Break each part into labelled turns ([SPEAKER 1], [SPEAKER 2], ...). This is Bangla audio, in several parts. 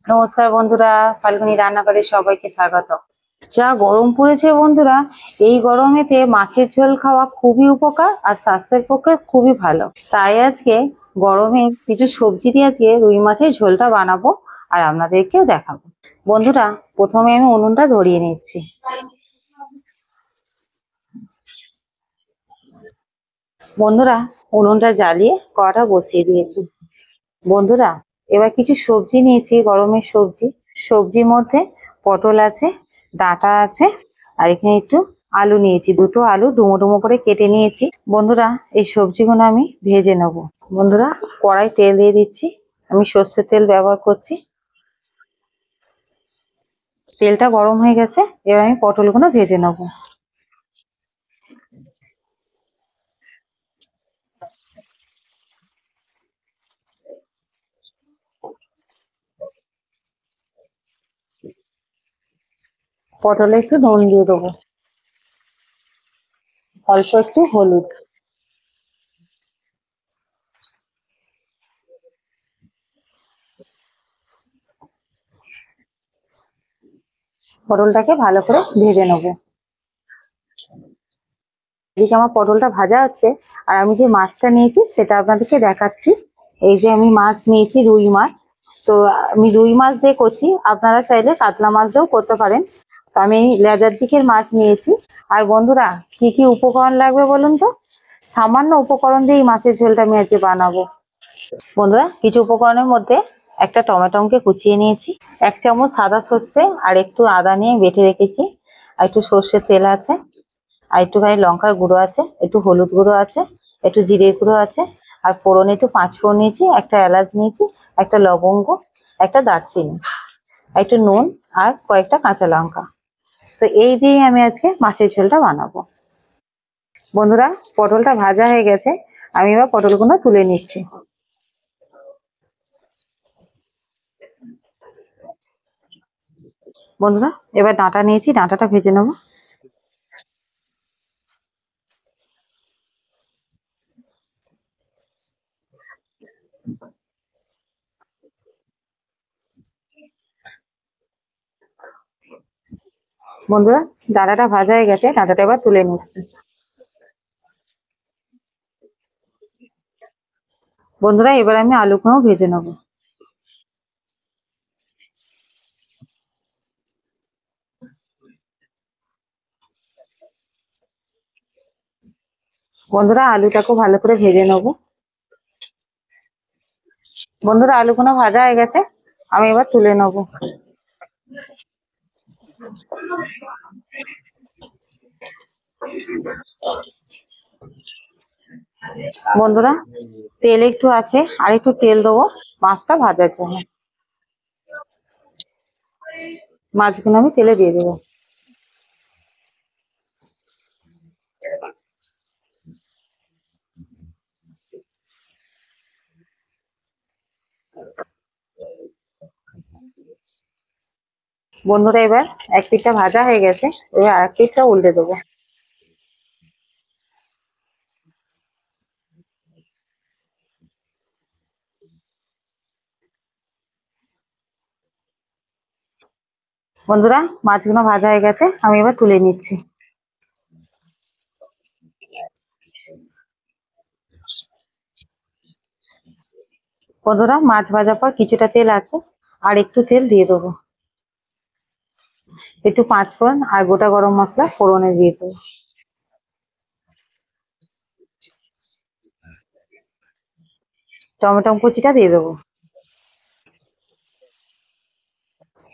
[SPEAKER 1] নমস্কার বন্ধুরা, ফাল্গুনী রান্নাঘরে সবাইকে স্বাগত। যা গরম পড়েছে বন্ধুরা, এই গরমেতে মাছের ঝোল খাওয়া খুবই উপকার আর স্বাস্থ্যের পক্ষে খুবই ভালো। তাই আজকে গরমে কিছু সবজি দিয়ে আজকে রুই মাছের ঝোলটা বানাবো আর আপনাদেরকেও দেখাবো। বন্ধুরা, প্রথমে আমি উনুনটা ধরিয়ে নিচ্ছি। বন্ধুরা, উনুনটা জ্বালিয়ে কড়াটা বসিয়ে দিয়েছি। বন্ধুরা, এবার কিছু সবজি নিয়েছি, গরমের সবজি। সবজির মধ্যে পটল আছে, ডাঁটা আছে, আর এখানে একটু আলু নিয়েছি। দুটো আলু ডুমো ডুমো করে কেটে নিয়েছি। বন্ধুরা, এই সবজিগুলো আমি ভেজে নেব। বন্ধুরা, কড়াই তেল দিয়ে দিচ্ছি। আমি সর্ষের তেল ব্যবহার করছি। তেলটা গরম হয়ে গেছে, এবার আমি পটলগুলো ভেজে নেব। পটলে একটু নুন দিয়ে দেবো, অল্প একটু হলুদ। পটলটাকে ভালো করে ভেজে নেবো। এদিকে আমার পটলটা ভাজা হচ্ছে, আর আমি যে মাছটা নিয়েছি সেটা আপনাদেরকে দেখাচ্ছি। এই যে আমি মাছ নিয়েছি, রুই মাছ। তো আমি রুই মাছ দিয়ে করছি, আপনারা চাইলে কাতলা মাছ দিয়েও করতে পারেন। তো আমি লেজার দিকের মাছ নিয়েছি। আর বন্ধুরা, কি কি উপকরণ লাগবে বলুন তো? সামান্য উপকরণ দিয়ে এই মাছের ঝোলটা আমি আজকে বানাবো। বন্ধুরা, কিছু উপকরণের মধ্যে একটা টমেটোকে কুচিয়ে নিয়েছি, 1 চামচ সাদা সর্ষে আর একটু আদা নিয়ে বেটে রেখেছি, আর একটু সর্ষের তেল আছে, আর একটুখানি লঙ্কার গুঁড়ো আছে, একটু হলুদ গুঁড়ো আছে, একটু জিরে গুঁড়ো আছে, আর ফোড়নে একটু পাঁচফোড়ন নিয়েছি, একটা এলাচ নিয়েছি, একটা লবঙ্গ, একটা দারচিনি, একটু নুন, আর কয়েকটা কাঁচা লঙ্কা। তো এই দিয়ে আমি আজকে মাছের ঝোলটা বানাবো। বন্ধুরা, পটলটা ভাজা হয়ে গেছে, আমি এবার পটলগুলো তুলে নিচ্ছি। বন্ধুরা, এবার ডাঁটা নিয়েছি, ডাঁটাটা ভেজে নেবো। বন্ধুরা, ডাঁটাটা ভাজা হয়ে গেছে, ডাঁটাটা এবার তুলে নিচ্ছি। বন্ধুরা, এবার আমি আলুগুলো ভেজে নেবো। বন্ধুরা, আলুটাকেও ভালো করে ভেজে নেবো। বন্ধুরা, আলুগুলো ভাজা হয়ে গেছে, আমি এবার তুলে নেবো। বন্ধুরা, তেল একটু আছে, আর একটু তেল দেবো মাছটা ভাজার জন্য। মাছগুলো আমি তেলে দিয়ে দেবো। বন্ধুরা, এবার এক পিঠটা ভাজা হয়ে গেছে, এবার আর এক পিঠটা উল্টে দেবো। বন্ধুরা, মাছগুলো ভাজা হয়ে গেছে, আমি এবার তুলে নিচ্ছি। বন্ধুরা, মাছ ভাজার পর কিছুটা তেল আছে, আর একটু তেল দিয়ে দেবো। একটু পাঁচফোড়ন আর গোটা গরম মশলা ফোড়নে দিয়ে দেবো। টমেটো কুচিটা দিয়ে দেবো।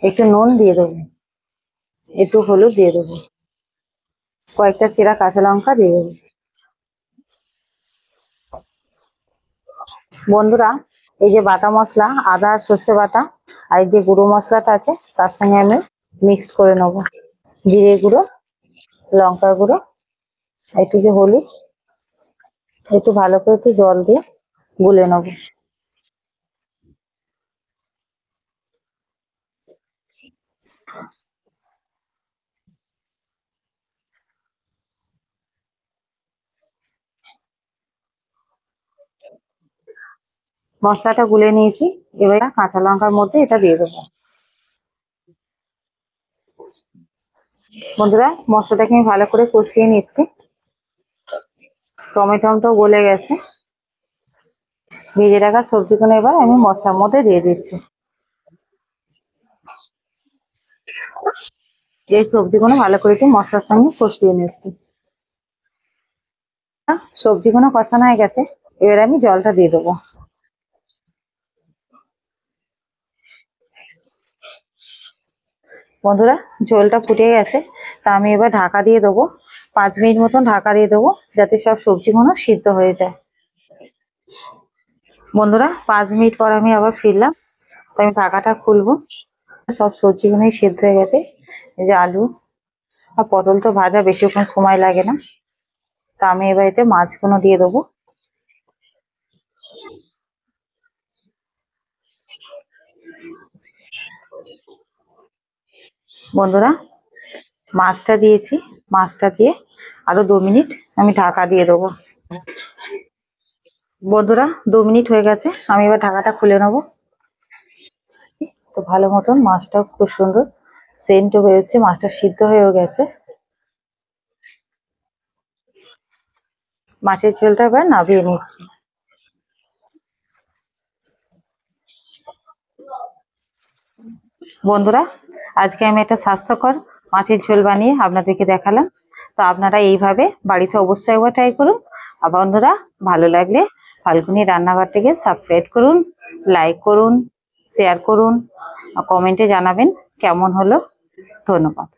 [SPEAKER 1] একটু নুন দিয়ে দেবো। একটু হলুদ দিয়ে দেবো। কয়েকটা চেরা কাঁচা লঙ্কা দিয়ে দেবো। বন্ধুরা, এই যে বাটা মশলা, আদা আর সর্ষে বাটা, আর এই যে গুঁড়ো মশলাটা আছে, তার সঙ্গে আমি মিক্স করে নেবো। জিরে গুঁড়ো, লঙ্কার গুঁড়ো, একটু যে হলুদ, একটু ভালো করে একটু জল দিয়ে গুলে নেবো। মশলাটা গুলে নিয়েছি, এবার কাঁচা লঙ্কার মধ্যে এটা দিয়ে দেবো। বন্ধুরা, মশলাটাকে আমি ভালো করে কষিয়ে নিচ্ছি। টমেটোটাও গলে গেছে। ভেজে রাখা সবজিগুলো এবার আমি মশলার মধ্যে দিয়ে দিচ্ছি। এই সবজিগুলো ভালো করে একটু মশলার সঙ্গে কষিয়ে নিচ্ছি। সবজিগুলো কষানো হয়ে গেছে, এবার আমি জলটা দিয়ে দেবো। বন্ধুরা, ঝোলটা ফুটে গেছে, তা আমি এবার ঢাকা দিয়ে দেবো। 5 মিনিট মতন ঢাকা দিয়ে দেবো, যাতে সব সবজিগুলো সিদ্ধ হয়ে যায়। বন্ধুরা, 5 মিনিট পর আমি আবার ফিরলাম। তো আমি ঢাকাটা খুলবো। সব সবজিগুলোই সিদ্ধ হয়ে গেছে। এই যে আলু আর পটল তো ভাজা বেশিক্ষণ সময় লাগে না। তা আমি এবার এতে মাছগুলো দিয়ে দেবো। বন্ধুরা, মাছটা দিয়েছি। মাছটা দিয়ে আরো 2 মিনিট আমি ঢাকা দিয়ে দেবো। বন্ধুরা, 2 মিনিট হয়ে গেছে, আমি এবার ঢাকাটা খুলে নেবো। তো ভালো মতন মাছটাও খুব সুন্দর সেন্টও বেরোচ্ছে, মাছটা সিদ্ধ হয়েও গেছে। মাছের ঝোলটা এবার নামিয়ে নিচ্ছি। বন্ধুরা, আজকে আমি একটা স্বাস্থ্যকর মাছের ঝোল বানিয়ে আপনাদেরকে দেখালাম। তো আপনারা এইভাবে বাড়িতে অবশ্যই একবার ট্রাই করুন। আর বন্ধুরা, ভালো লাগলে ফাল্গুনি রান্নাঘরটিকে সাবস্ক্রাইব করুন, লাইক করুন, শেয়ার করুন, কমেন্টে জানাবেন কেমন হলো। ধন্যবাদ।